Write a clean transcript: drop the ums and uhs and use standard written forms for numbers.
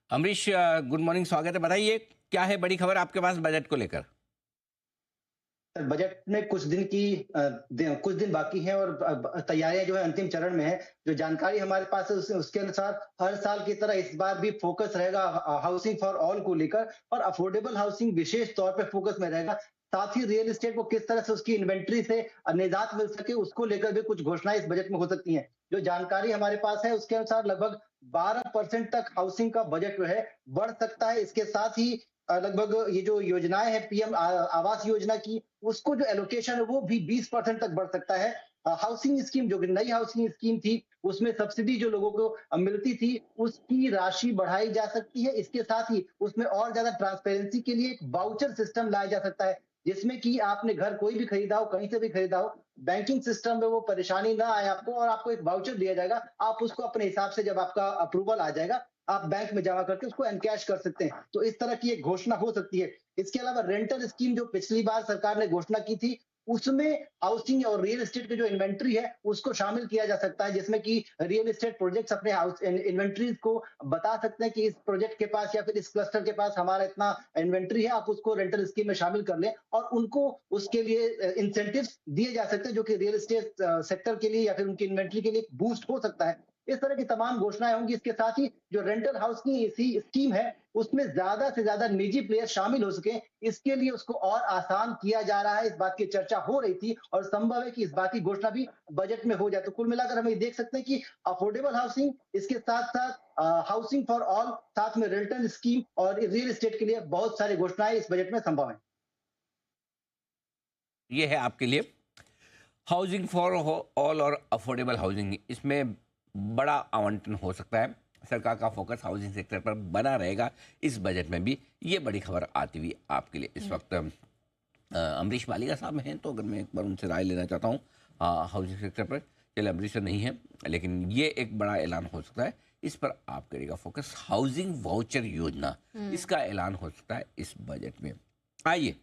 Amrish, good morning, स्वागत है। बताइए क्या है बड़ी खबर आपके पास बजट को लेकर? बजट में कुछ दिन बाकी हैं और तैयारियां जो है अंतिम चरण में है। जो जानकारी हमारे पास है उसके अनुसार हर साल की तरह इस बार भी फोकस रहेगा हाउसिंग फॉर ऑल को लेकर, और अफोर्डेबल हाउसिंग विशेष तौर पे फोकस में रहेगा। साथ ही रियल एस्टेट को किस तरह से उसकी इन्वेंट्री से निजात मिल सके उसको लेकर भी कुछ घोषणाएं इस बजट में हो सकती हैं। जो जानकारी हमारे पास है उसके अनुसार लगभग 12% तक हाउसिंग का बजट जो है बढ़ सकता है। इसके साथ ही लगभग ये जो योजनाएं हैं पीएम आवास योजना की, उसको जो एलोकेशन है वो भी 20% तक बढ़ सकता है। हाउसिंग स्कीम जो कि नई हाउसिंग स्कीम थी, उसमें सब्सिडी जो लोगों को मिलती थी, उसकी राशि बढ़ाई जा सकती है। इसके साथ ही उसमें और ज्यादा ट्रांसपेरेंसी के लिए एक वाउचर सिस्टम लाया जा सकता है, जिसमें कि आपने घर कोई भी खरीदा हो, कहीं से भी खरीदा हो, बैंकिंग सिस्टम में वो परेशानी ना आए आपको, और आपको एक वाउचर दिया जाएगा। आप उसको अपने हिसाब से जब आपका अप्रूवल आ जाएगा, आप बैंक में जमा करके उसको एनकैश कर सकते हैं। तो इस तरह की एक घोषणा हो सकती है। इसके अलावा रेंटल स्कीम जो पिछली बार सरकार ने घोषणा की थी, उसमें हाउसिंग और रियल एस्टेट की जो इन्वेंट्री है उसको शामिल किया जा सकता है, जिसमें कि रियल एस्टेट प्रोजेक्ट्स अपने हाउस इन्वेंट्रीज को बता सकते हैं कि इस प्रोजेक्ट के पास या फिर इस क्लस्टर के पास हमारा इतना इन्वेंट्री है, आप उसको रेंटल स्कीम में शामिल कर लें, और उनको उसके लिए इंसेंटिव्स दिए जा सकते हैं, जो कि रियल एस्टेट सेक्टर के लिए या फिर उनकी इन्वेंट्री के लिए एक बूस्ट हो सकता है। इस तरह की तमाम घोषणाएं होंगी। इसके साथ ही जो रेंटल हाउस की इसी स्कीम है, उसमें ज्यादा से ज्यादा निजी प्लेयर शामिल हो सके, इसके लिए उसको और आसान किया जा रहा है। इस बात की चर्चा हो रही थी और संभव है कि इस बात की घोषणा भी बजट में हो जाए। तो कुल मिलाकर हम ये देख सकते हैं कि अफोर्डेबल हाउसिंग, इसके साथ साथ हाउसिंग फॉर ऑल, साथ में रेंटल स्कीम और रियल एस्टेट के लिए बहुत सारी घोषणाएं इस बजट में संभव है। ये है आपके लिए हाउसिंग फॉर ऑल और अफोर्डेबल हाउसिंग। इसमें बड़ा आवंटन हो सकता है। सरकार का फोकस हाउसिंग सेक्टर पर बना रहेगा इस बजट में भी। ये बड़ी खबर आती हुई आपके लिए इस वक्त अमरीश मालिका साहब हैं, तो अगर मैं एक बार उनसे राय लेना चाहता हूँ हाउसिंग सेक्टर पर। चलिए, अमरीश से नहीं है, लेकिन ये एक बड़ा ऐलान हो सकता है। इस पर आप करिएगा फोकस। हाउसिंग वाउचर योजना, इसका ऐलान हो सकता है इस बजट में। आइए